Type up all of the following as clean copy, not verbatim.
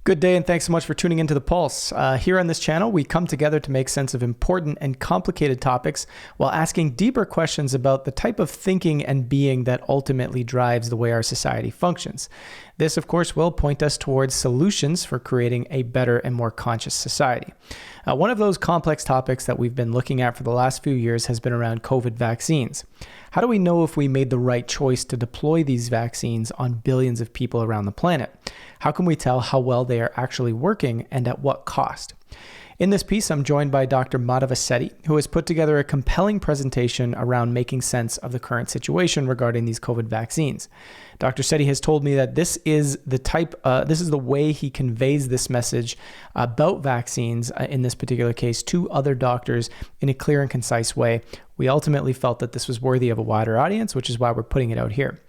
Good day, and thanks so much for tuning into The Pulse. Here on this channel, we come together to make sense of important and complicated topics while asking deeper questions about the type of thinking and being that ultimately drives the way our society functions. This, of course, will point us towards solutions for creating a better and more conscious society. One of those complex topics that we've been looking at for the last few years has been around COVID vaccines. How do we know if we made the right choice to deploy these vaccines on billions of people around the planet? How can we tell how well they are actually working and at what cost? In this piece, I'm joined by Dr. Madhava Sethi, who has put together a compelling presentation around making sense of the current situation regarding these COVID vaccines. Dr. Sethi has told me that this is the way he conveys this message about vaccines, in this particular case, to other doctors in a clear and concise way. We ultimately felt that this was worthy of a wider audience, which is why we're putting it out here.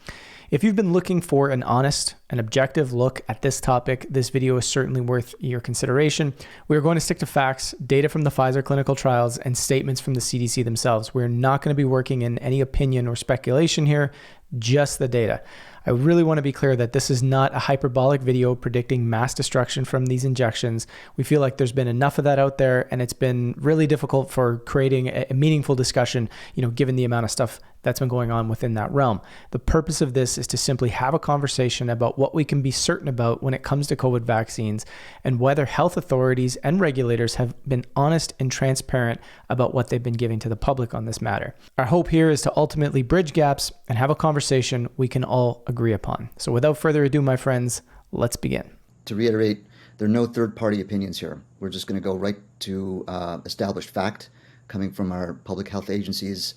If you've been looking for an honest and objective look at this topic, this video is certainly worth your consideration. We're going to stick to facts, data from the Pfizer clinical trials, and statements from the CDC themselves. We're not going to be working in any opinion or speculation here, just the data. I really want to be clear that this is not a hyperbolic video predicting mass destruction from these injections. We feel like there's been enough of that out there, and it's been really difficult for creating a meaningful discussion, given the amount of stuff that's been going on within that realm. The purpose of this is to simply have a conversation about what we can be certain about when it comes to COVID vaccines and whether health authorities and regulators have been honest and transparent about what they've been giving to the public on this matter. Our hope here is to ultimately bridge gaps and have a conversation we can all agree upon. So without further ado, my friends, let's begin. To reiterate, there are no third-party opinions here. We're just going to go right to established fact coming from our public health agencies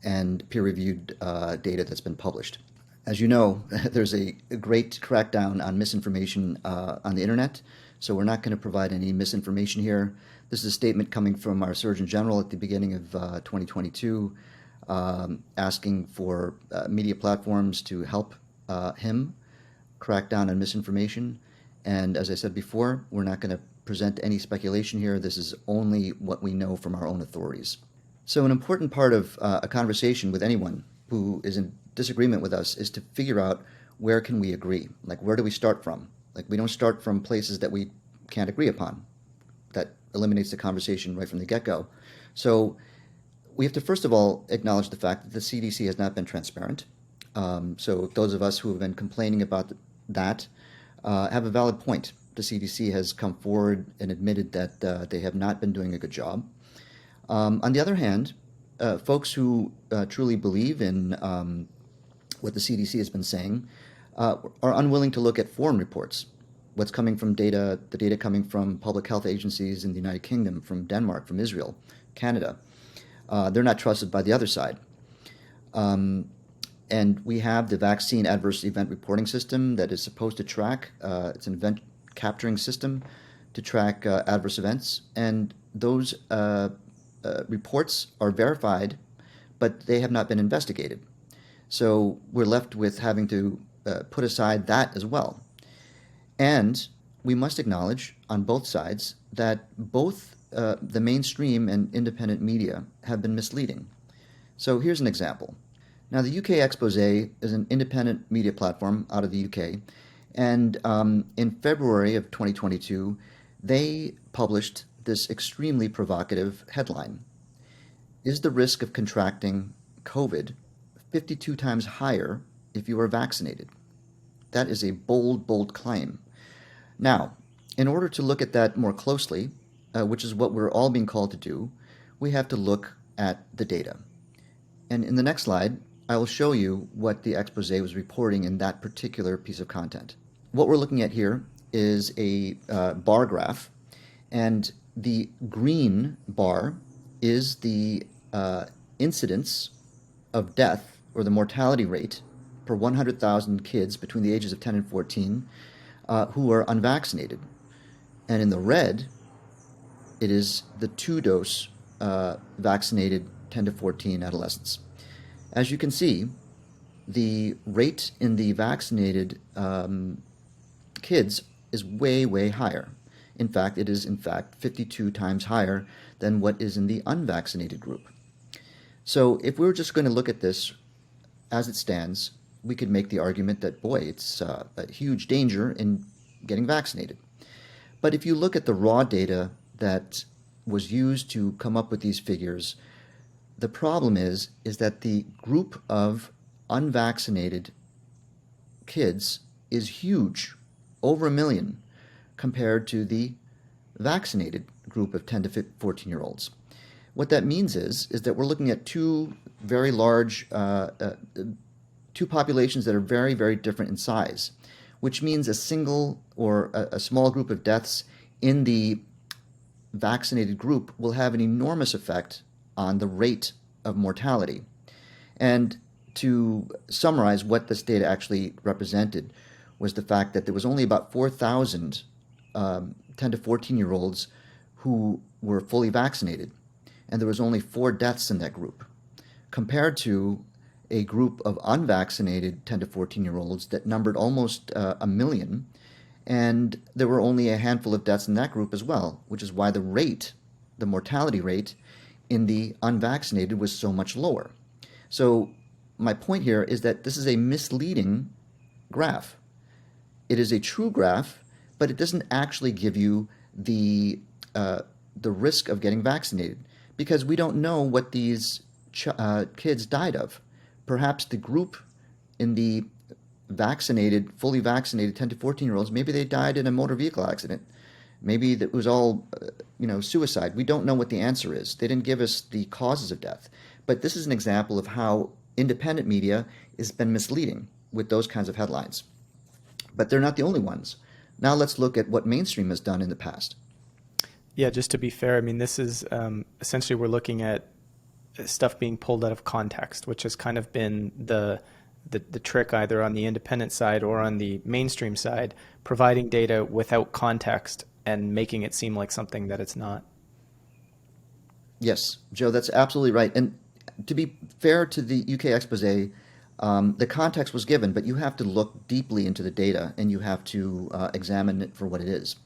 and peer-reviewed data that's been published. As you know, there's a great crackdown on misinformation on the internet, so we're not going to provide any misinformation here. This is a statement coming from our Surgeon General at the beginning of 2022, asking for media platforms to help him crack down on misinformation. And as I said before, we're not going to present any speculation here. This is only what we know from our own authorities. So an important part of a conversation with anyone who is in disagreement with us is to figure out where can we agree? Like, where do we start from? Like, we don't start from places that we can't agree upon. That eliminates the conversation right from the get-go. So we have to first of all acknowledge the fact that the CDC has not been transparent. So those of us who have been complaining about that have a valid point. The CDC has come forward and admitted that they have not been doing a good job. On the other hand, folks who truly believe in what the CDC has been saying are unwilling to look at foreign reports. What's coming from the data coming from public health agencies in the United Kingdom, from Denmark, from Israel, Canada. They're not trusted by the other side. And we have the vaccine adverse event reporting system that is supposed to track, it's an event capturing system to track adverse events. And those reports are verified, but they have not been investigated. So we're left with having to put aside that as well. And we must acknowledge on both sides that both the mainstream and independent media have been misleading. So here's an example. Now, the UK Expose is an independent media platform out of the UK, and in February of 2022, they published this extremely provocative headline. Is the risk of contracting COVID 52 times higher if you are vaccinated? That is a bold, bold claim. Now, in order to look at that more closely, which is what we're all being called to do, we have to look at the data. And in the next slide, I will show you what the expose was reporting in that particular piece of content. What we're looking at here is a bar graph, and the green bar is the incidence of death, or the mortality rate, per 100,000 kids between the ages of 10 and 14 who are unvaccinated. And in the red, it is the two-dose vaccinated 10 to 14 adolescents. As you can see, the rate in the vaccinated kids is way, way higher. In fact, it is 52 times higher than what is in the unvaccinated group. So if we were just going to look at this as it stands, we could make the argument that, boy, it's a huge danger in getting vaccinated. But if you look at the raw data that was used to come up with these figures, the problem is that the group of unvaccinated kids is huge, over 1 million, compared to the vaccinated group of 10 to 14-year-olds. What that means is that we're looking at two very large, two populations that are very, very different in size, which means a single or a small group of deaths in the vaccinated group will have an enormous effect on the rate of mortality. And to summarize what this data actually represented was the fact that there was only about 4,000 10 to 14-year-olds who were fully vaccinated, and there was only 4 deaths in that group, compared to a group of unvaccinated 10 to 14-year-olds that numbered almost 1 million, and there were only a handful of deaths in that group as well, which is why the mortality rate in the unvaccinated was so much lower. So my point here is that this is a misleading graph. It is a true graph, but it doesn't actually give you the risk of getting vaccinated, because we don't know what these kids died of. Perhaps the group in the vaccinated, fully vaccinated 10 to 14-year-olds, maybe they died in a motor vehicle accident. Maybe it was all, suicide. We don't know what the answer is. They didn't give us the causes of death. But this is an example of how independent media has been misleading with those kinds of headlines. But they're not the only ones. Now let's look at what mainstream has done in the past. Yeah, just to be fair, I mean, this is essentially we're looking at stuff being pulled out of context, which has kind of been the trick either on the independent side or on the mainstream side, providing data without context and making it seem like something that it's not. Yes, Joe, that's absolutely right. And to be fair to the UK expose, the context was given, but you have to look deeply into the data and you have to examine it for what it is.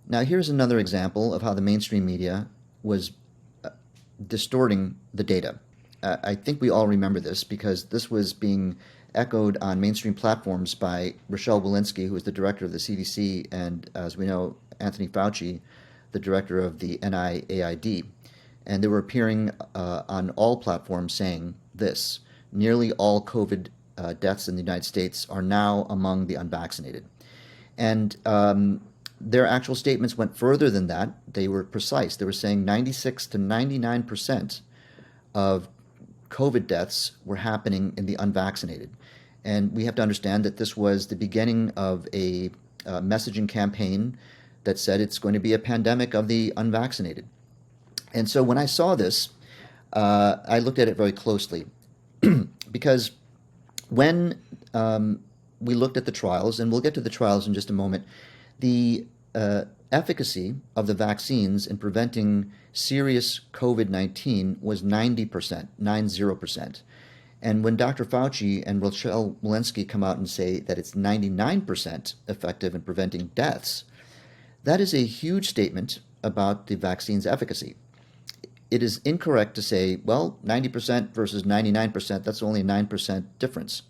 Now, here's another example of how the mainstream media was distorting the data. I think we all remember this because this was being echoed on mainstream platforms by Rochelle Walensky, who is the director of the CDC, and as we know, Anthony Fauci, the director of the NIAID. And they were appearing on all platforms saying this: nearly all COVID deaths in the United States are now among the unvaccinated. And their actual statements went further than that. They were precise. They were saying 96 to 99% of COVID deaths were happening in the unvaccinated. And we have to understand that this was the beginning of a messaging campaign that said it's going to be a pandemic of the unvaccinated. And so when I saw this, I looked at it very closely because when we looked at the trials, and we'll get to the trials in just a moment, the efficacy of the vaccines in preventing serious COVID-19 was 90%, 90%. And when Dr. Fauci and Rochelle Walensky come out and say that it's 99% effective in preventing deaths, that is a huge statement about the vaccine's efficacy. It is incorrect to say, well, 90% versus 99%, that's only a 9% difference.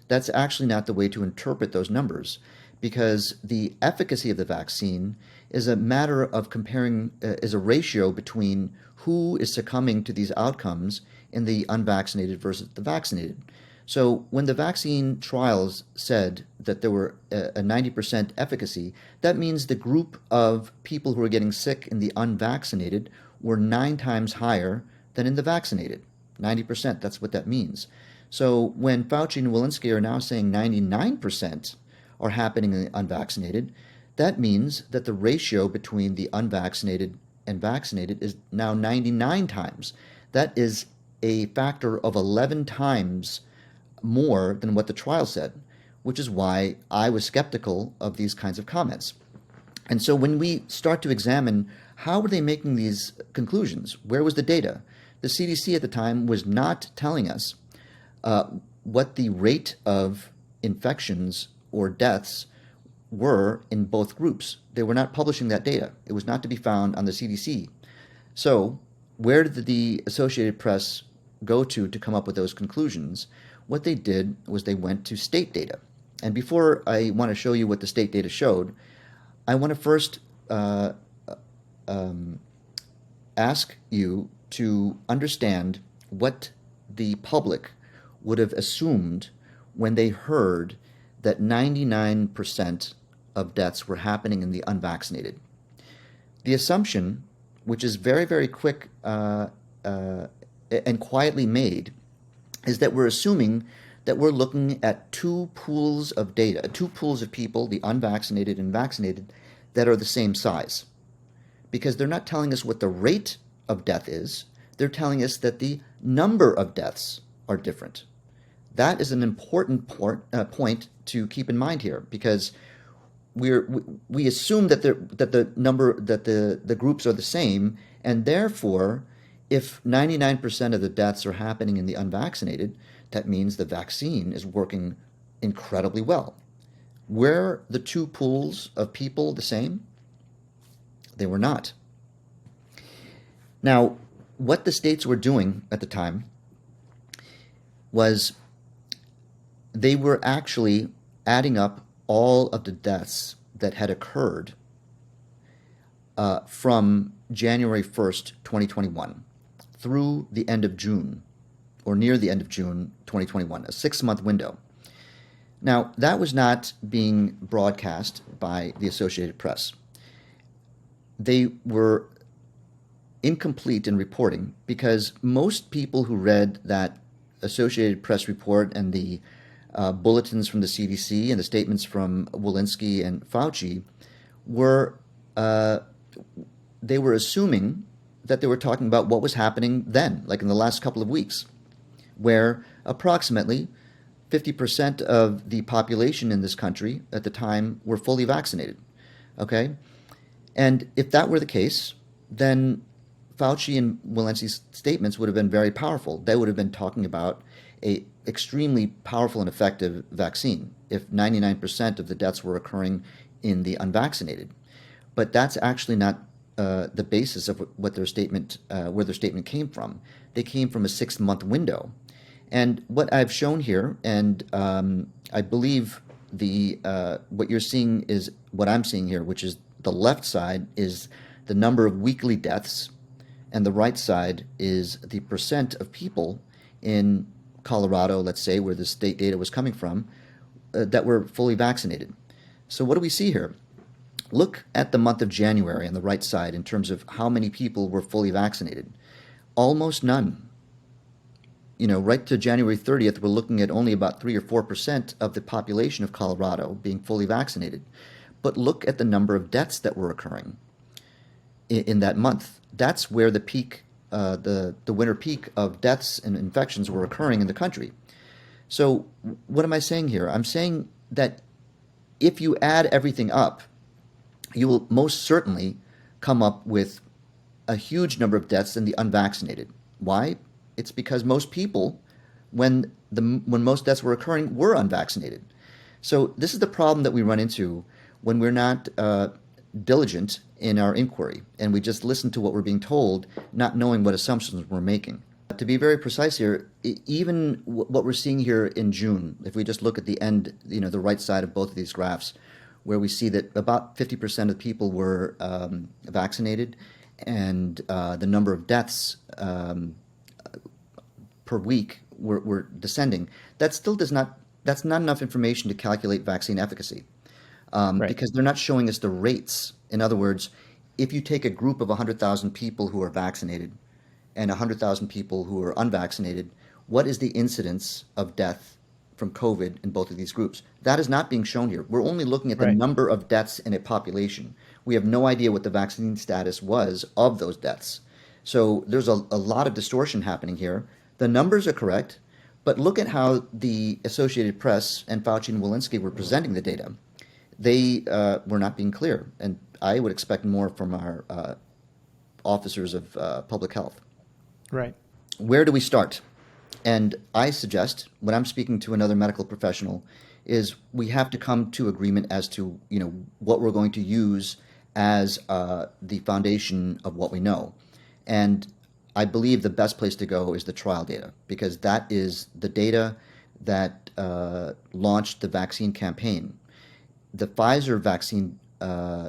That's actually not the way to interpret those numbers, because the efficacy of the vaccine is a matter of comparing, is a ratio between who is succumbing to these outcomes in the unvaccinated versus the vaccinated. So when the vaccine trials said that there were a 90% efficacy, that means the group of people who are getting sick in the unvaccinated were 9 times higher than in the vaccinated. 90%, that's what that means. So when Fauci and Walensky are now saying 99% are happening in the unvaccinated, that means that the ratio between the unvaccinated and vaccinated is now 99 times. That is a factor of 11 times more than what the trial said, which is why I was skeptical of these kinds of comments. And so when we start to examine how were they making these conclusions, where was the data? The CDC at the time was not telling us what the rate of infections or deaths were in both groups. They were not publishing that data. It was not to be found on the CDC. So where did the Associated Press go to come up with those conclusions? What they did was they went to state data. And before I want to show you what the state data showed, I want to first uh, um, ask you to understand what the public would have assumed when they heard that 99% of deaths were happening in the unvaccinated. The assumption, which is very, very quick uh, and quietly made, is that we're assuming that we're looking at two pools of data, two pools of people, the unvaccinated and vaccinated, that are the same size. Because they're not telling us what the rate of death is, they're telling us that the number of deaths are different. That is an important point to keep in mind here, because we assume that the groups are the same, and therefore, if 99% of the deaths are happening in the unvaccinated, that means the vaccine is working incredibly well. Were the two pools of people the same? They were not. Now, what the states were doing at the time was they were actually adding up all of the deaths that had occurred from January 1st, 2021, through the end of June, or near the end of June 2021, a 6-month window. Now, that was not being broadcast by the Associated Press. They were incomplete in reporting because most people who read that Associated Press report and the bulletins from the CDC and the statements from Walensky and Fauci were they were assuming that they were talking about what was happening then, like in the last couple of weeks, where approximately 50% of the population in this country at the time were fully vaccinated. Okay? And if that were the case, then Fauci and Walensky's statements would have been very powerful. They would have been talking about a extremely powerful and effective vaccine if 99% of the deaths were occurring in the unvaccinated. But that's actually not the basis of what their statement, where their statement came from. They came from a 6-month window. And what I've shown here, and I believe what you're seeing is what I'm seeing here, which is the left side is the number of weekly deaths, and the right side is the percent of people in Colorado, let's say, where the state data was coming from, that were fully vaccinated. So what do we see here? Look at the month of January on the right side in terms of how many people were fully vaccinated. Almost none. Right to January 30th, we're looking at only about 3 or 4% of the population of Colorado being fully vaccinated. But look at the number of deaths that were occurring in that month. That's where the peak, the winter peak of deaths and infections were occurring in the country. So what am I saying here? I'm saying that if you add everything up, you will most certainly come up with a huge number of deaths in the unvaccinated. Why? It's because most people, when most deaths were occurring, were unvaccinated. So this is the problem that we run into when we're not diligent in our inquiry and we just listen to what we're being told, not knowing what assumptions we're making. To be very precise here, even what we're seeing here in June, if we just look at the end, the right side of both of these graphs, where we see that about 50% of people were vaccinated, and the number of deaths per week were descending. That still that's not enough information to calculate vaccine efficacy, Right. because they're not showing us the rates. In other words, if you take a group of 100,000 people who are vaccinated and 100,000 people who are unvaccinated, what is the incidence of death from COVID in both of these groups? That is not being shown here. We're only looking at the Right. number of deaths in a population. We have no idea what the vaccine status was of those deaths. So there's a lot of distortion happening here. The numbers are correct, but look at how the Associated Press and Fauci and Walensky were presenting the data. They were not being clear, and I would expect more from our officers of public health. Right. Where do we start? And I suggest, when I'm speaking to another medical professional, is we have to come to agreement as to what we're going to use as the foundation of what we know. And I believe the best place to go is the trial data, because that is the data that launched the vaccine campaign. The Pfizer vaccine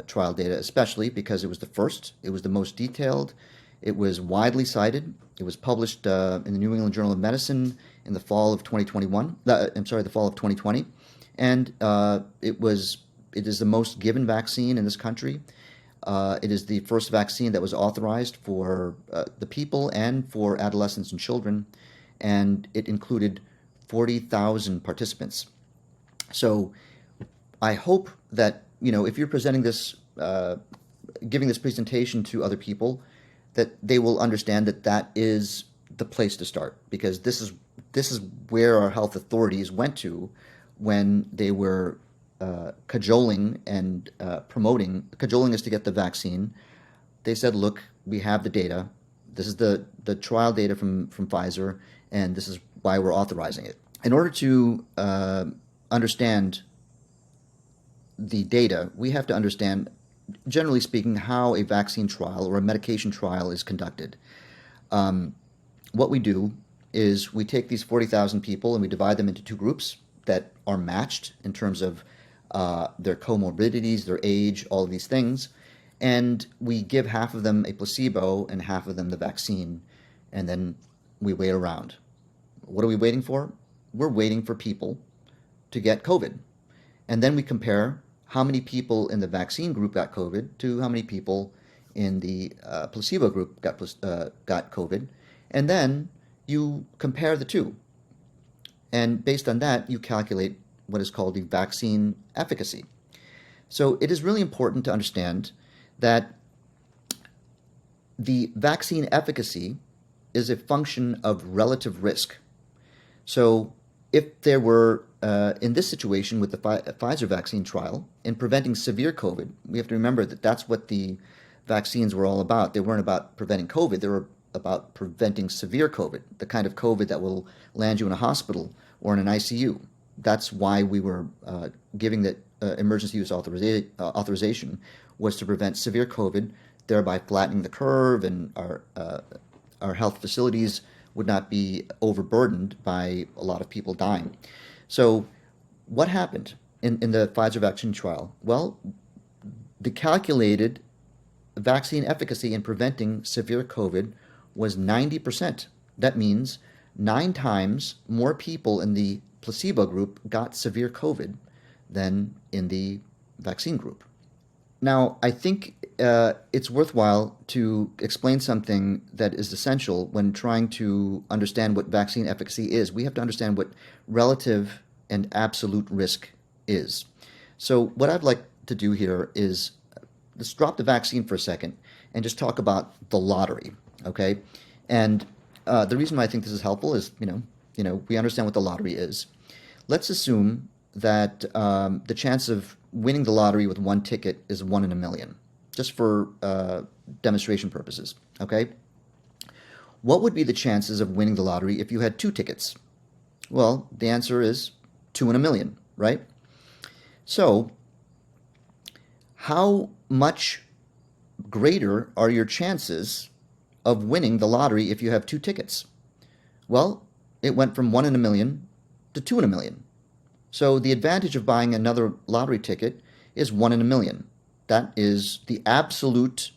trial data, especially because it was the first, it was the most detailed, it was widely cited, it was published in the New England Journal of Medicine in the fall of 2021. The fall of 2020, and it is the most given vaccine in this country. It is the first vaccine that was authorized for the people and for adolescents and children, and it included 40,000 participants. So I hope that, if you're presenting this, giving this presentation to other people, that they will understand that that is the place to start, because this is where our health authorities went to when they were cajoling and cajoling us to get the vaccine. They said, look, we have the data. This is the trial data from Pfizer, and this is why we're authorizing it. In order to understand the data, we have to understand, generally speaking, how a vaccine trial or a medication trial is conducted. What we do is we take these 40,000 people and we divide them into two groups that are matched in terms of their comorbidities, their age, all of these things, and we give half of them a placebo and half of them the vaccine, and then we wait around. What are we waiting for? We're waiting for people to get COVID. And then we compare how many people in the vaccine group got COVID to how many people in the placebo group got COVID. And then you compare the two. And based on that, you calculate what is called the vaccine efficacy. So it is really important to understand that the vaccine efficacy is a function of relative risk. So if there were, in this situation with the Pfizer vaccine trial, in preventing severe COVID, we have to remember that that's what the vaccines were all about. They weren't about preventing COVID. They were about preventing severe COVID, the kind of COVID that will land you in a hospital or in an ICU. That's why we were giving the emergency use authorization, was to prevent severe COVID, thereby flattening the curve, and our health facilities would not be overburdened by a lot of people dying. So what happened in the Pfizer vaccine trial? Well, the calculated vaccine efficacy in preventing severe COVID was 90%. That means 9 times more people in the placebo group got severe COVID than in the vaccine group. Now, I think it's worthwhile to explain something that is essential when trying to understand what vaccine efficacy is. We have to understand what relative and absolute risk is. So what I'd like to do here is let's drop the vaccine for a second and just talk about the lottery, okay? And the reason why I think this is helpful is, we understand what the lottery is. Let's assume that the chance of winning the lottery with one ticket is 1 in a million, just for demonstration purposes, okay? What would be the chances of winning the lottery if you had 2 tickets? Well, the answer is 2 in a million, right? So, how much greater are your chances of winning the lottery if you have 2 tickets? Well, it went from 1 in a million to 2 in a million. So the advantage of buying another lottery ticket is 1 in a million. That is the absolute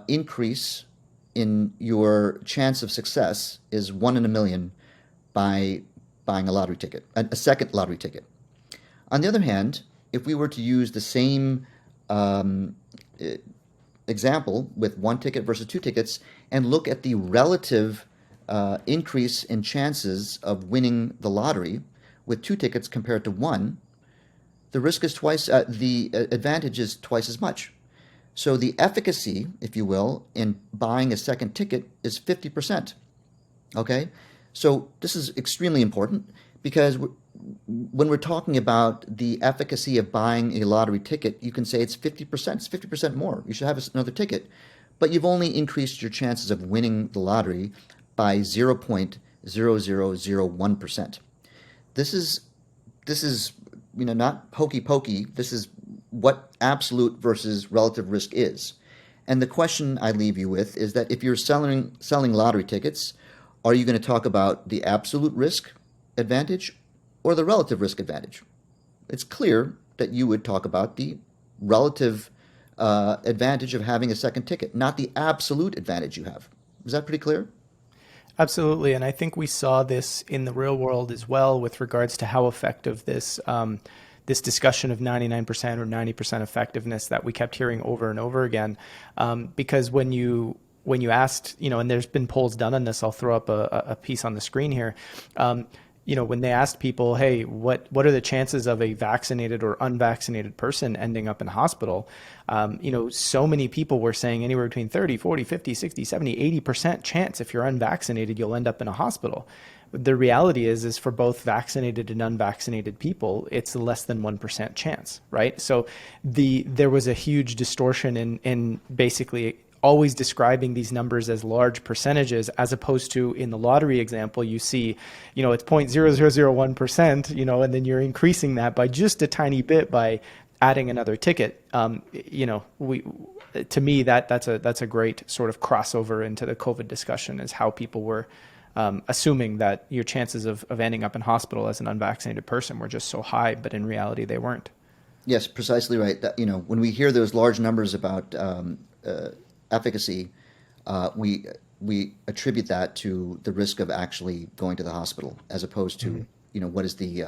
increase in your chance of success is 1 in a million by buying a lottery ticket, a second lottery ticket. On the other hand, if we were to use the same example with 1 ticket versus 2 tickets and look at the relative increase in chances of winning the lottery with 2 tickets compared to 1, the risk is twice, the advantage is twice as much. So the efficacy, if you will, in buying a second ticket is 50%. Okay? So this is extremely important because when we're talking about the efficacy of buying a lottery ticket, you can say it's 50%. It's 50% more. You should have another ticket. But you've only increased your chances of winning the lottery by 0.0001%. This is not hokey pokey. This is what absolute versus relative risk is. And the question I leave you with is that if you're selling lottery tickets, are you going to talk about the absolute risk advantage or the relative risk advantage? It's clear that you would talk about the relative advantage of having a second ticket, not the absolute advantage you have. Is that pretty clear? Absolutely. And I think we saw this in the real world as well with regards to how effective this discussion of 99% or 90% effectiveness that we kept hearing over and over again. Because when you asked, and there's been polls done on this, I'll throw up a piece on the screen here. When they asked people, hey, what are the chances of a vaccinated or unvaccinated person ending up in hospital? So many people were saying anywhere between 30, 40, 50, 60, 70, 80% chance if you're unvaccinated, you'll end up in a hospital. The reality is for both vaccinated and unvaccinated people, it's less than 1% chance, right? So there was a huge distortion in basically always describing these numbers as large percentages, as opposed to in the lottery example, you see, it's 0.0001%, and then you're increasing that by just a tiny bit by adding another ticket. To me, that's a great sort of crossover into the COVID discussion, is how people were assuming that your chances of ending up in hospital as an unvaccinated person were just so high, but in reality, they weren't. Yes, precisely right. That, when we hear those large numbers about efficacy, we attribute that to the risk of actually going to the hospital, as opposed to what is the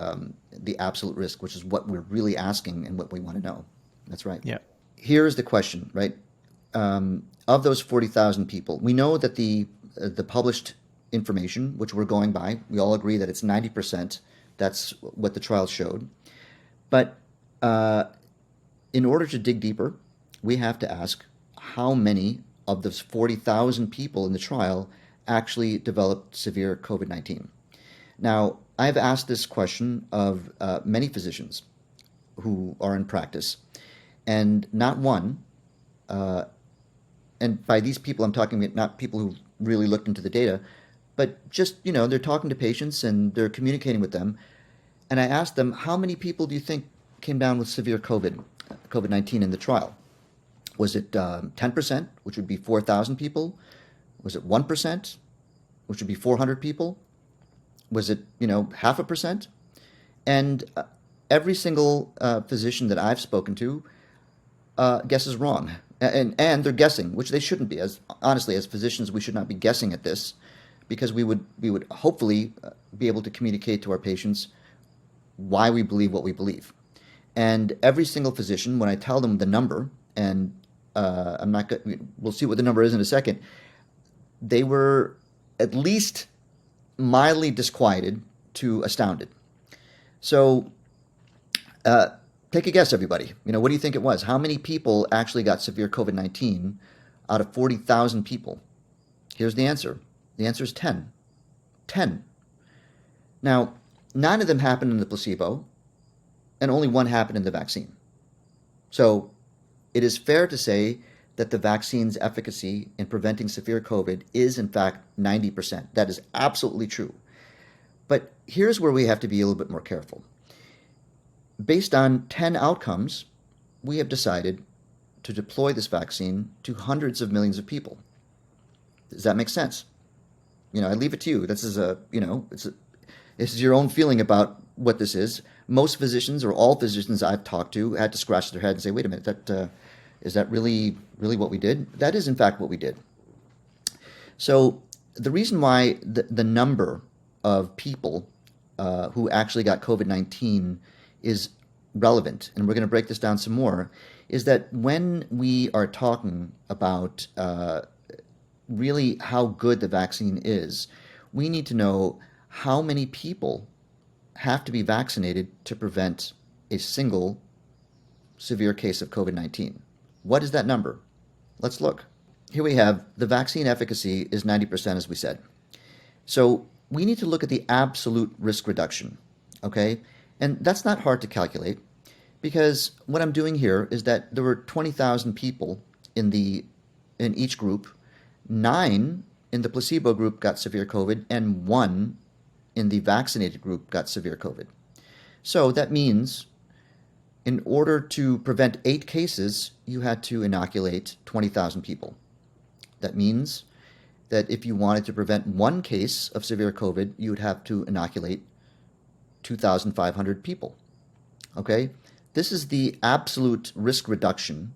absolute risk, which is what we're really asking and what we want to know. That's right. Yeah. Here's the question, right? Of those 40,000 people, we know that the published information, which we're going by, we all agree that it's 90%. That's what the trial showed. But in order to dig deeper, we have to ask how many of those 40,000 people in the trial actually developed severe COVID-19. Now, I've asked this question of many physicians who are in practice, and not one, and by these people I'm talking about not people who really looked into the data, but just, they're talking to patients and they're communicating with them. And I asked them, how many people do you think came down with severe COVID-19 in the trial? Was it 10%, which would be 4,000 people? Was it 1%, which would be 400 people? Was it, 0.5%? And every single physician that I've spoken to guesses wrong. And they're guessing, which they shouldn't be. Honestly, as physicians, we should not be guessing at this, because we would hopefully be able to communicate to our patients why we believe what we believe. And every single physician, when I tell them the number, and we'll see what the number is in a second, they were at least mildly disquieted to astounded. So take a guess, everybody. What do you think it was? How many people actually got severe COVID-19 out of 40,000 people? Here's the answer. The answer is 10. 10. Now, 9 of them happened in the placebo, and only 1 happened in the vaccine. So it is fair to say that the vaccine's efficacy in preventing severe COVID is, in fact, 90%. That is absolutely true. But here's where we have to be a little bit more careful. Based on 10 outcomes, we have decided to deploy this vaccine to hundreds of millions of people. Does that make sense? I leave it to you. This is it's your own feeling about what this is. Most physicians, or all physicians I've talked to, had to scratch their head and say, wait a minute, is that really what we did? That is, in fact, what we did. So the reason why the number of people who actually got COVID-19 is relevant, and we're going to break this down some more, is that when we are talking about really how good the vaccine is, we need to know how many people have to be vaccinated to prevent a single severe case of COVID-19. What is that number? Let's look. Here we have the vaccine efficacy is 90%, as we said. So we need to look at the absolute risk reduction, okay? And that's not hard to calculate, because what I'm doing here is that there were 20,000 people in each group. 9 in the placebo group got severe COVID, and 1 in the vaccinated group got severe COVID. So that means in order to prevent 8 cases, you had to inoculate 20,000 people. That means that if you wanted to prevent 1 case of severe COVID, you would have to inoculate 2,500 people. Okay? This is the absolute risk reduction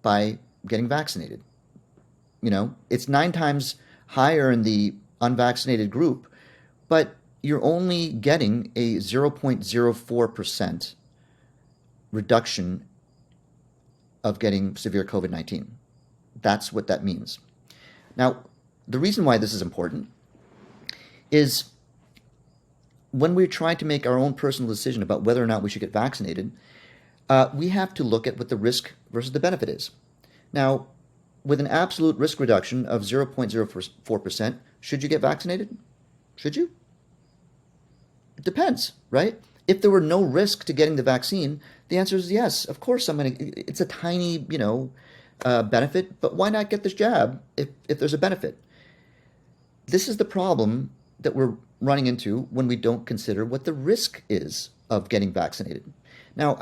by getting vaccinated. It's 9 times higher in the unvaccinated group, but you're only getting a 0.04% reduction of getting severe COVID-19. That's what that means. Now, the reason why this is important is when we're trying to make our own personal decision about whether or not we should get vaccinated, we have to look at what the risk versus the benefit is. Now, with an absolute risk reduction of 0.04%, should you get vaccinated? Should you? It depends, right? If there were no risk to getting the vaccine, the answer is yes. Of course, it's a tiny, benefit, but why not get this jab if there's a benefit? This is the problem that we're running into when we don't consider what the risk is of getting vaccinated. Now,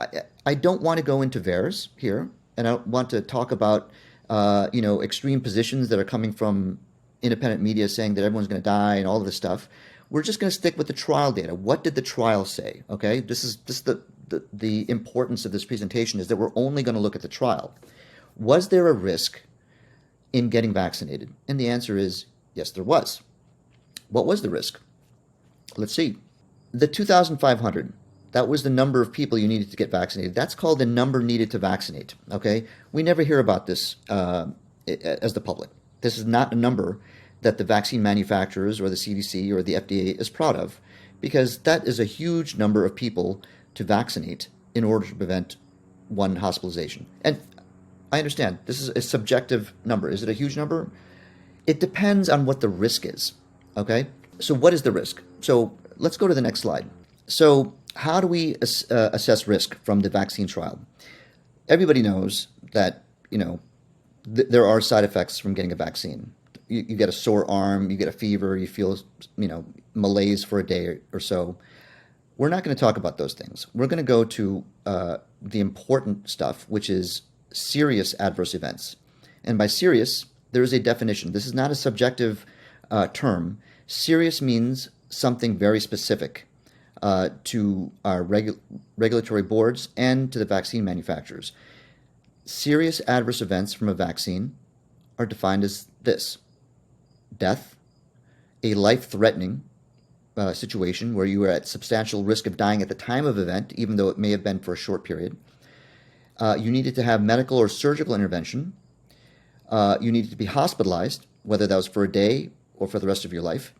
I don't want to go into VAERS here, and I don't want to talk about extreme positions that are coming from independent media saying that everyone's going to die and all of this stuff. We're just going to stick with the trial data. What did the trial say? Okay, this is the importance of this presentation, is that we're only going to look at the trial. Was there a risk in getting vaccinated? And the answer is yes, there was. What was the risk? Let's see. The 2,500. That was the number of people you needed to get vaccinated. That's called the number needed to vaccinate. Okay, we never hear about this as the public. This is not a number that the vaccine manufacturers or the CDC or the FDA is proud of, because that is a huge number of people to vaccinate in order to prevent one hospitalization. And I understand this is a subjective number. Is it a huge number? It depends on what the risk is. Okay, so what is the risk? So let's go to the next slide. So how do we assess risk from the vaccine trial? Everybody knows that there are side effects from getting a vaccine. You get a sore arm, you get a fever, you feel malaise for a day or so. We're not going to talk about those things. We're going to go to the important stuff, which is serious adverse events. And by serious, there is a definition. This is not a subjective term. Serious means something very specific to our regulatory boards and to the vaccine manufacturers. Serious adverse events from a vaccine are defined as this: death, a life-threatening situation where you are at substantial risk of dying at the time of event, even though it may have been for a short period. You needed to have medical or surgical intervention. You needed to be hospitalized, whether that was for a day or for the rest of your life.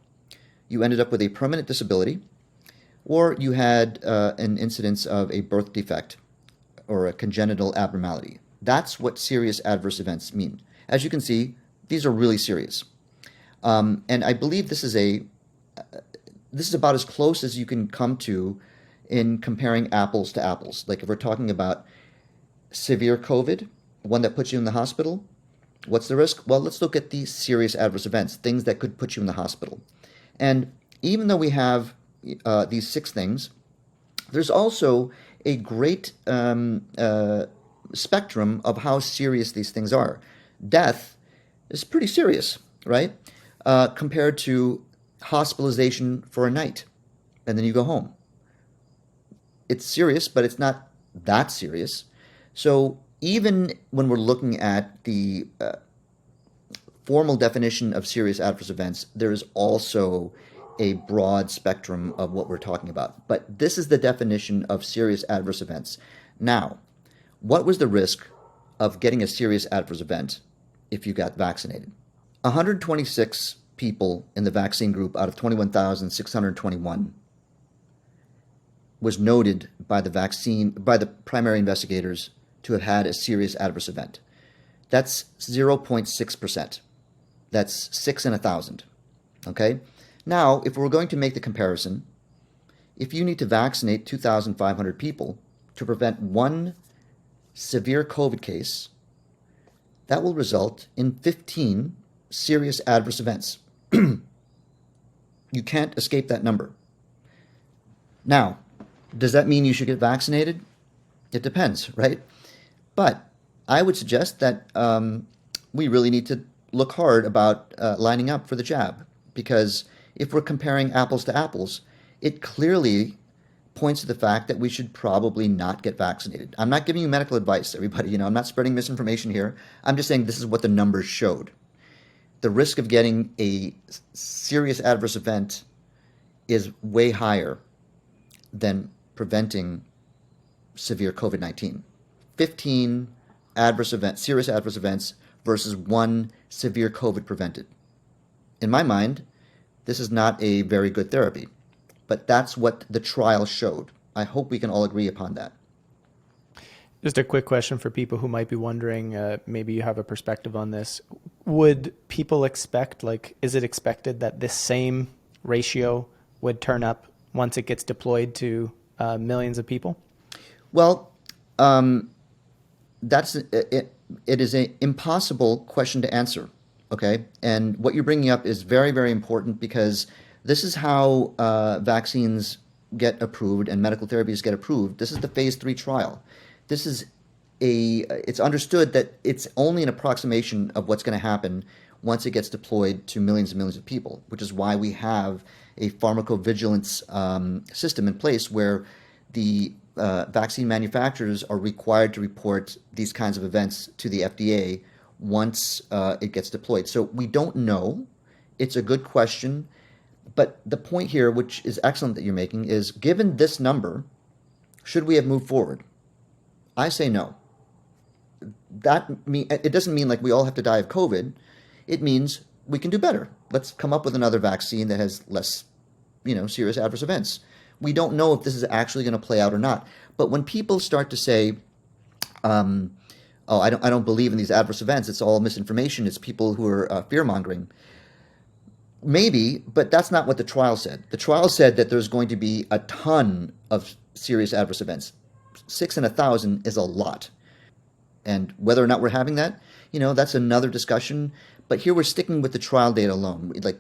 You ended up with a permanent disability, or you had an incidence of a birth defect or a congenital abnormality. That's what serious adverse events mean. As you can see, these are really serious. And I believe this is about as close as you can come to in comparing apples to apples. Like if we're talking about severe COVID, one that puts you in the hospital, what's the risk? Well, let's look at the serious adverse events, things that could put you in the hospital. And even though we have these 6 things, there's also a great spectrum of how serious these things are. Death is pretty serious, right? Compared to hospitalization for a night, and then you go home. It's serious, but it's not that serious. So even when we're looking at the formal definition of serious adverse events, there is also a broad spectrum of what we're talking about. But this is the definition of serious adverse events. Now, what was the risk of getting a serious adverse event if you got vaccinated? 126 people in the vaccine group out of 21,621 was noted by the primary investigators to have had a serious adverse event. That's 0.6%. That's 6 in 1,000. Okay? Now, if we're going to make the comparison, if you need to vaccinate 2,500 people to prevent one severe COVID case, that will result in 15 serious adverse events. You can't escape that number. Now, does that mean you should get vaccinated? It depends, right? But I would suggest that we really need to look hard about lining up for the jab, because if we're comparing apples to apples, it clearly points to the fact that we should probably not get vaccinated. I'm not giving you medical advice, everybody. I'm not spreading misinformation here. I'm just saying this is what the numbers showed. The risk of getting a serious adverse event is way higher than preventing severe COVID-19. 15 serious adverse events versus 1 severe COVID prevented. In my mind, this is not a very good therapy, but that's what the trial showed. I hope we can all agree upon that. Just a quick question for people who might be wondering, maybe you have a perspective on this. Would people expect, is it expected that this same ratio would turn up once it gets deployed to millions of people? Well, it is an impossible question to answer, okay? And what you're bringing up is very, very important because this is how vaccines get approved and medical therapies get approved. This is the phase 3 trial. It's understood that it's only an approximation of what's going to happen once it gets deployed to millions and millions of people, which is why we have a pharmacovigilance system in place where the vaccine manufacturers are required to report these kinds of events to the FDA once it gets deployed. So we don't know. It's a good question. But the point here, which is excellent that you're making, is given this number, should we have moved forward? I say no. It doesn't mean like we all have to die of COVID. It means we can do better. Let's come up with another vaccine that has less, serious adverse events. We don't know if this is actually going to play out or not. But when people start to say, I don't believe in these adverse events, it's all misinformation, it's people who are fear-mongering. Maybe, but that's not what the trial said. The trial said that there's going to be a ton of serious adverse events. 6 in 1,000 is a lot. And whether or not we're having that, that's another discussion. But here we're sticking with the trial data alone. The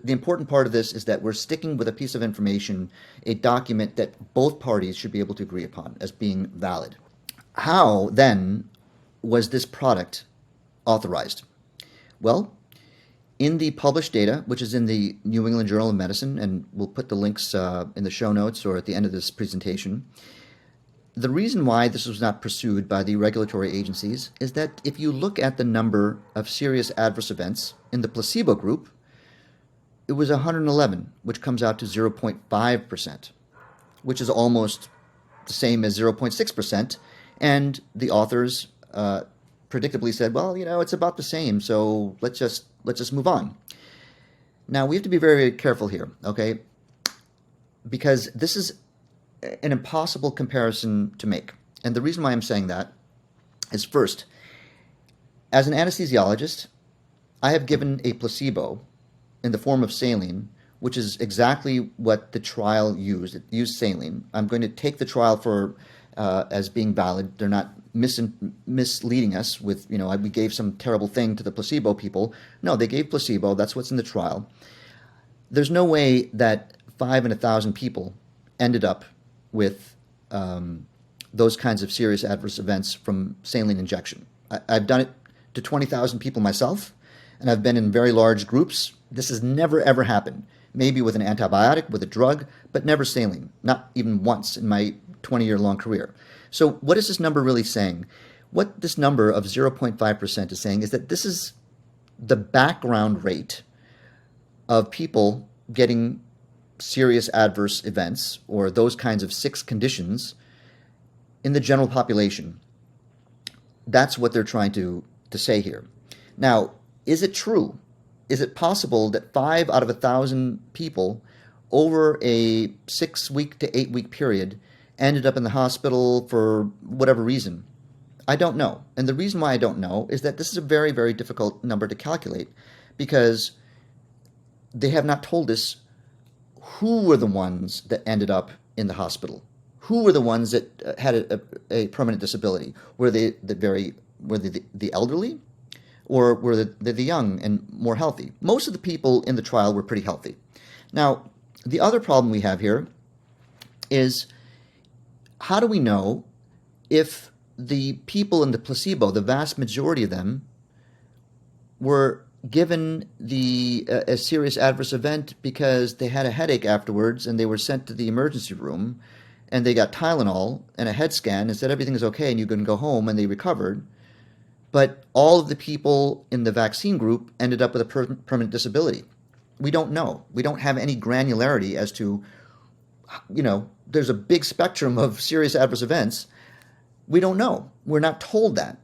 important part of this is that we're sticking with a piece of information, a document that both parties should be able to agree upon as being valid. How, then, was this product authorized? Well, in the published data, which is in the New England Journal of Medicine, and we'll put the links in the show notes or at the end of this presentation, the reason why this was not pursued by the regulatory agencies is that if you look at the number of serious adverse events in the placebo group, it was 111, which comes out to 0.5%, which is almost the same as 0.6%. And the authors predictably said, well, it's about the same, so let's just move on. Now, we have to be very, very careful here, okay? Because this is an impossible comparison to make. And the reason why I'm saying that is, first, as an anesthesiologist, I have given a placebo in the form of saline, which is exactly what the trial used. It used saline. I'm going to take the trial as being valid. They're not misleading us with, we gave some terrible thing to the placebo people. No, they gave placebo. That's what's in the trial. There's no way that 5 in 1,000 people ended up with those kinds of serious adverse events from saline injection. I've done it to 20,000 people myself, and I've been in very large groups. This has never, ever happened. Maybe with an antibiotic, with a drug, but never saline, not even once in my 20-year-long career. So what is this number really saying? What this number of 0.5% is saying is that this is the background rate of people getting serious adverse events or those kinds of 6 conditions in the general population. That's what they're trying to say here. Now, is it true? Is it possible that 5 out of 1,000 people over a 6-week to 8-week period ended up in the hospital for whatever reason? I don't know. And the reason why I don't know is that this is a very, very difficult number to calculate because they have not told us who were the ones that ended up in the hospital. Who were the ones that had a permanent disability? Were they the elderly? Or were the young and more healthy? Most of the people in the trial were pretty healthy. Now, the other problem we have here is, how do we know if the people in the placebo, the vast majority of them, were given a serious adverse event because they had a headache afterwards and they were sent to the emergency room and they got Tylenol and a head scan and said everything is okay and you can go home, and they recovered. But all of the people in the vaccine group ended up with a permanent disability. We don't know. We don't have any granularity as to, there's a big spectrum of serious adverse events. We don't know. We're not told that.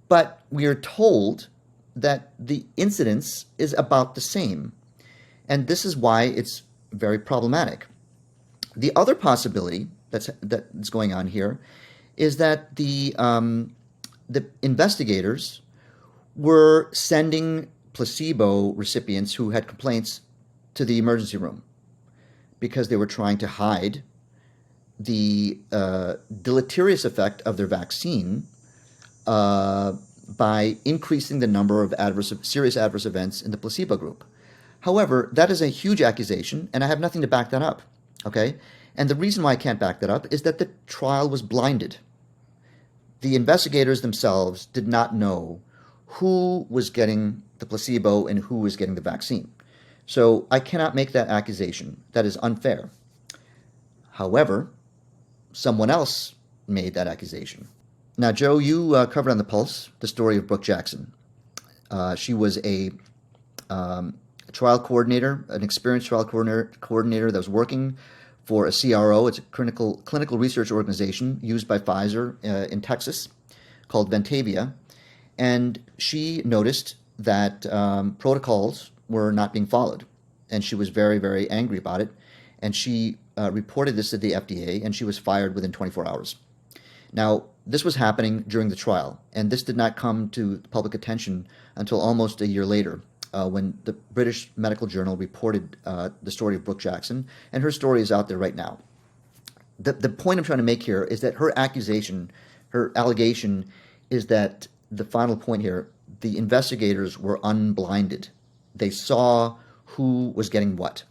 But we are told that the incidence is about the same. And this is why it's very problematic. The other possibility that's going on here is that the investigators were sending placebo recipients who had complaints to the emergency room because they were trying to hide the deleterious effect of their vaccine by increasing the number of serious adverse events in the placebo group. However, that is a huge accusation, and I have nothing to back that up. Okay? And the reason why I can't back that up is that the trial was blinded. The investigators themselves did not know who was getting the placebo and who was getting the vaccine. So I cannot make that accusation. That is unfair. However, someone else made that accusation. Now, Joe, you covered on the Pulse the story of Brooke Jackson. She was a trial coordinator, an experienced trial coordinator that was working for a CRO. It's a clinical research organization used by Pfizer in Texas called Ventavia. And she noticed that protocols were not being followed. And she was very, very angry about it. And she reported this to the FDA, and she was fired within 24 hours. Now, this was happening during the trial, and this did not come to public attention until almost a year later, when the British Medical Journal reported the story of Brooke Jackson, and her story is out there right now. The point I'm trying to make here is that her allegation is that the final point here, the investigators were unblinded. They saw who was getting what.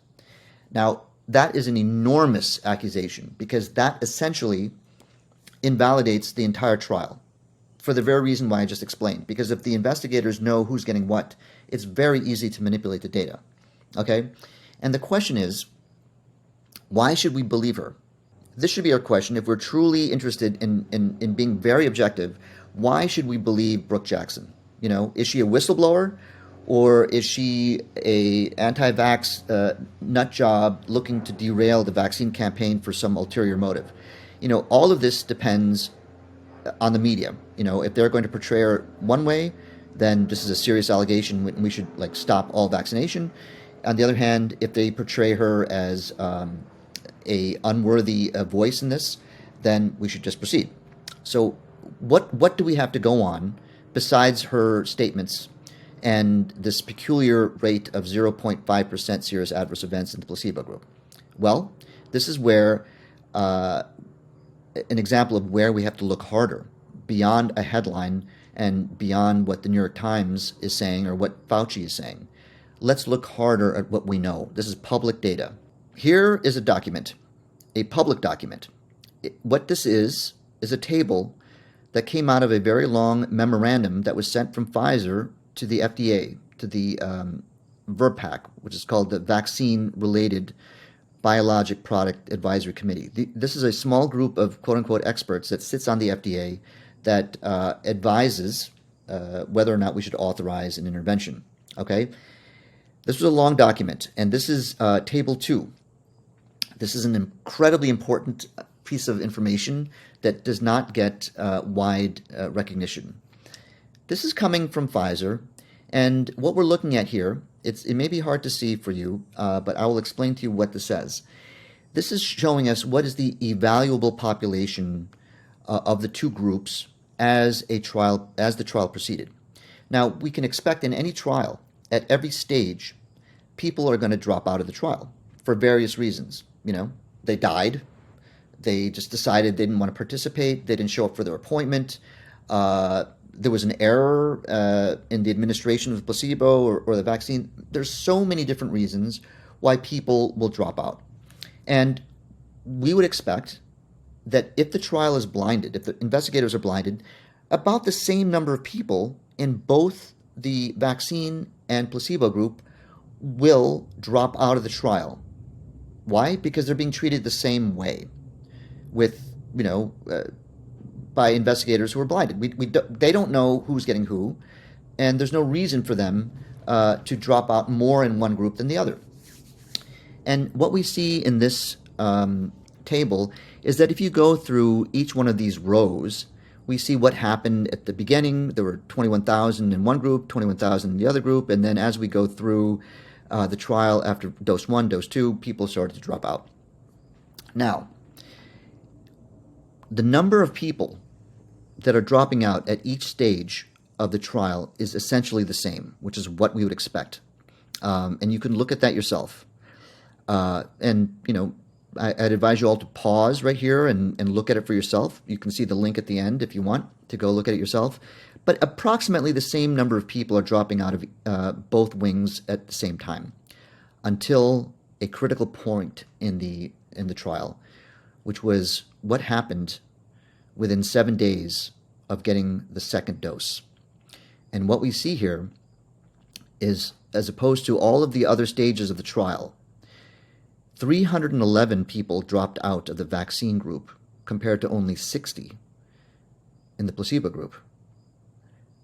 Now, that is an enormous accusation because that essentially invalidates the entire trial for the very reason why I just explained. Because if the investigators know who's getting what, it's very easy to manipulate the data. Okay? And the question is, why should we believe her? This should be our question. If we're truly interested in being very objective, why should we believe Brooke Jackson? Is she a whistleblower? Or is she a anti-vax nut job looking to derail the vaccine campaign for some ulterior motive? All of this depends on the media. If they're going to portray her one way, then this is a serious allegation. We should stop all vaccination. On the other hand, if they portray her as a unworthy voice in this, then we should just proceed. So what do we have to go on besides her statements and this peculiar rate of 0.5% serious adverse events in the placebo group? Well, this is where an example of where we have to look harder beyond a headline and beyond what the New York Times is saying or what Fauci is saying. Let's look harder at what we know. This is public data. Here is a document, a public document. What this is a table that came out of a very long memorandum that was sent from Pfizer to the FDA, to the VRBPAC, which is called the Vaccine-Related Biologic Product Advisory Committee. This is a small group of quote-unquote experts that sits on the FDA that advises whether or not we should authorize an intervention. Okay? This was a long document, and this is Table 2. This is an incredibly important piece of information that does not get wide recognition. This is coming from Pfizer, and what we're looking at here, it may be hard to see for you, but I will explain to you what this says. This is showing us what is the evaluable population of the two groups as the trial proceeded. Now, we can expect in any trial, at every stage, people are going to drop out of the trial for various reasons. They died. They just decided they didn't want to participate. They didn't show up for their appointment. There was an error in the administration of the placebo or the vaccine. There's so many different reasons why people will drop out. And we would expect that if the trial is blinded, if the investigators are blinded, about the same number of people in both the vaccine and placebo group will drop out of the trial. Why? Because they're being treated the same way with, by investigators who are blinded. They don't know who's getting who, and there's no reason for them to drop out more in one group than the other. And what we see in this table is that if you go through each one of these rows, we see what happened at the beginning. There were 21,000 in one group, 21,000 in the other group, and then as we go through the trial after dose 1, dose 2, people started to drop out. Now, the number of people that are dropping out at each stage of the trial is essentially the same, which is what we would expect. And you can look at that yourself. I'd advise you all to pause right here and look at it for yourself. You can see the link at the end if you want to go look at it yourself. But approximately the same number of people are dropping out of both wings at the same time until a critical point in the trial, which was what happened within 7 days of getting the second dose. And what we see here is, as opposed to all of the other stages of the trial, 311 people dropped out of the vaccine group compared to only 60 in the placebo group.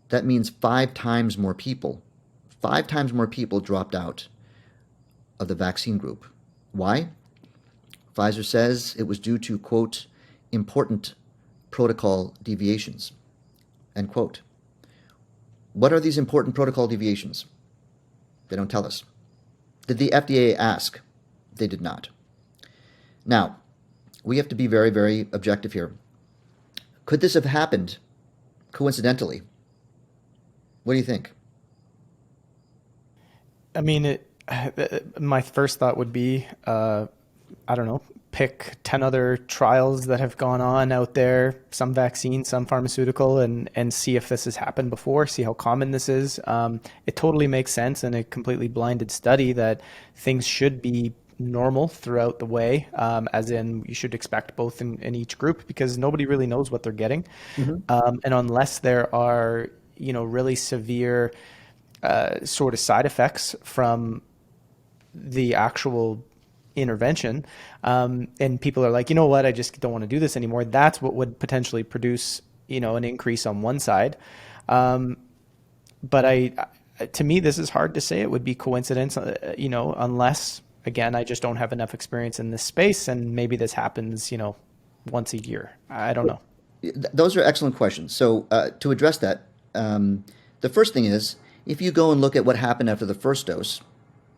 That means 5 times more people dropped out of the vaccine group. Why? Pfizer says it was due to, quote, important protocol deviations, end quote. What are these important protocol deviations? They don't tell us. Did the FDA ask? They did not. Now, we have to be very, very objective here. Could this have happened coincidentally? What do you think? I mean, my first thought would be, I don't know, pick 10 other trials that have gone on out there, some vaccine, some pharmaceutical, and see if this has happened before, see how common this is. It totally makes sense in a completely blinded study that things should be normal throughout the way, as in you should expect both in each group because nobody really knows what they're getting. And unless there are, really severe sort of side effects from the actual intervention, and people are like, you know what, I just don't want to do this anymore. That's what would potentially produce, an increase on one side. But to me, this is hard to say. It would be coincidence, unless, again, I just don't have enough experience in this space, and maybe this happens, once a year. I don't know. Those are excellent questions. So to address that, the first thing is, if you go and look at what happened after the first dose,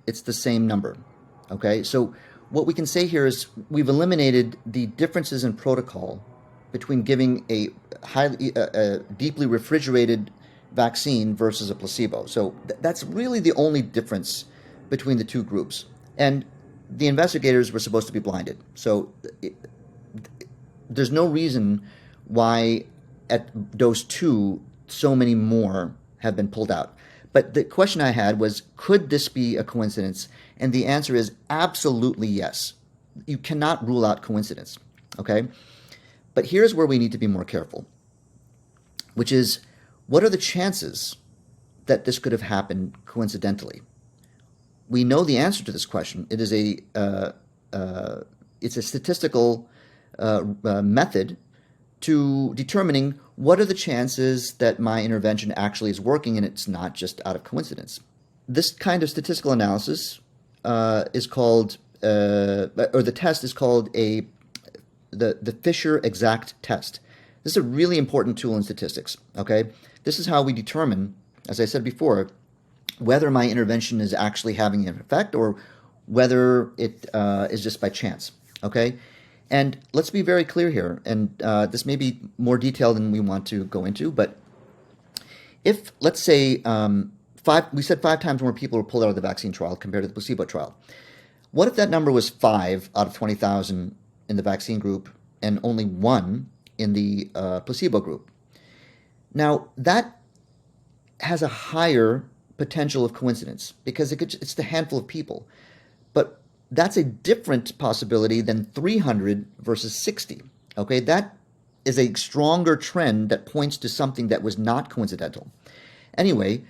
it's the same number. Okay, so what we can say here is we've eliminated the differences in protocol between giving a deeply refrigerated vaccine versus a placebo. So that's really the only difference between the two groups. And the investigators were supposed to be blinded. So there's no reason why at dose 2 so many more have been pulled out. But the question I had was, could this be a coincidence? And the answer is absolutely yes. You cannot rule out coincidence, okay? But here's where we need to be more careful, which is, what are the chances that this could have happened coincidentally? We know the answer to this question. It is it's a statistical method to determining what are the chances that my intervention actually is working and it's not just out of coincidence. This kind of statistical analysis is called, or the test is called the Fischer exact test. This is a really important tool in statistics, okay? This is how we determine, as I said before, whether my intervention is actually having an effect or whether it is just by chance, okay? And let's be very clear here, and this may be more detailed than we want to go into, but if, let's say, we said 5 times more people were pulled out of the vaccine trial compared to the placebo trial. What if that number was 5 out of 20,000 in the vaccine group and only 1 in the placebo group? Now, that has a higher potential of coincidence because it's the handful of people. But that's a different possibility than 300 versus 60. Okay, that is a stronger trend that points to something that was not coincidental. Anyway,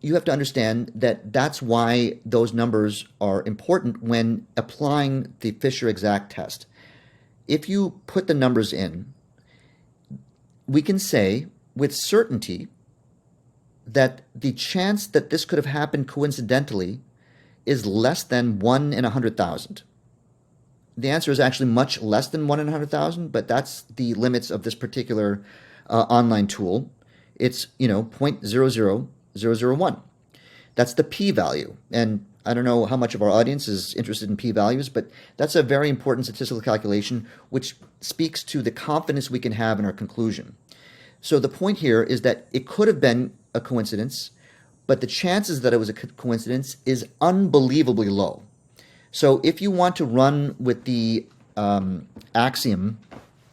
you have to understand that that's why those numbers are important when applying the Fischer exact test. If you put the numbers in, we can say with certainty that the chance that this could have happened coincidentally is less than 1 in 100,000. The answer is actually much less than 1 in 100,000, but that's the limits of this particular online tool. It's, 0.00001. That's the p-value. And I don't know how much of our audience is interested in p-values, but that's a very important statistical calculation which speaks to the confidence we can have in our conclusion. So the point here is that it could have been a coincidence, but the chances that it was a coincidence is unbelievably low. So if you want to run with the axiom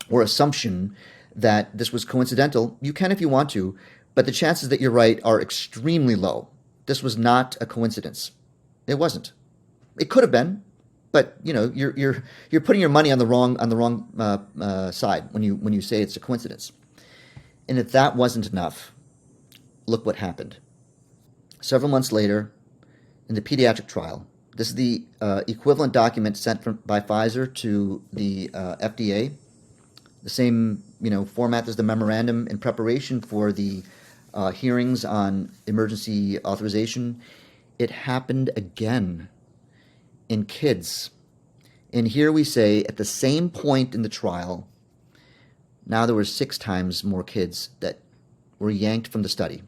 or assumption that this was coincidental, you can if you want to, but the chances that you're right are extremely low. This was not a coincidence. It wasn't. It could have been, but you're putting your money on the wrong side when you say it's a coincidence. And if that wasn't enough, look what happened. Several months later, in the pediatric trial, this is the equivalent document sent by Pfizer to the FDA, the same format as the memorandum in preparation for the hearings on emergency authorization. It happened again in kids. And here we say at the same point in the trial, now there were 6 times more kids that were yanked from the study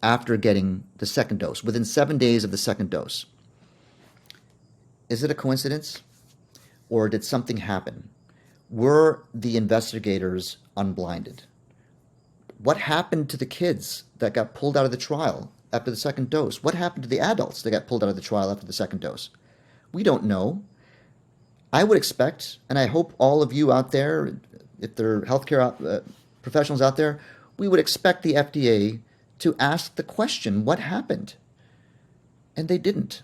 after getting the second dose, within 7 days of the second dose. Is it a coincidence? Or did something happen? Were the investigators unblinded? What happened to the kids that got pulled out of the trial after the second dose? What happened to the adults that got pulled out of the trial after the second dose? We don't know. I would expect, and I hope all of you out there, if there are healthcare professionals out there, we would expect the FDA to ask the question, what happened? And they didn't.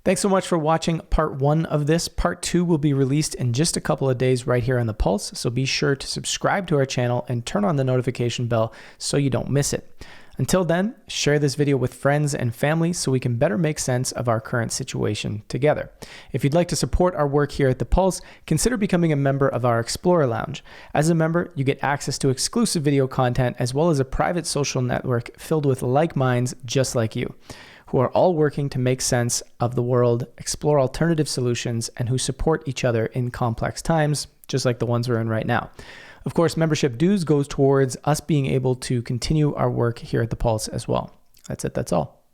Thanks so much for watching part 1 of this. Part 2 will be released in just a couple of days right here on The Pulse, so be sure to subscribe to our channel and turn on the notification bell so you don't miss it. Until then, share this video with friends and family so we can better make sense of our current situation together. If you'd like to support our work here at The Pulse, consider becoming a member of our Explorer Lounge. As a member, you get access to exclusive video content as well as a private social network filled with like minds just like you, who are all working to make sense of the world, explore alternative solutions, and who support each other in complex times, just like the ones we're in right now. Of course, membership dues goes towards us being able to continue our work here at The Pulse as well. That's it. That's all.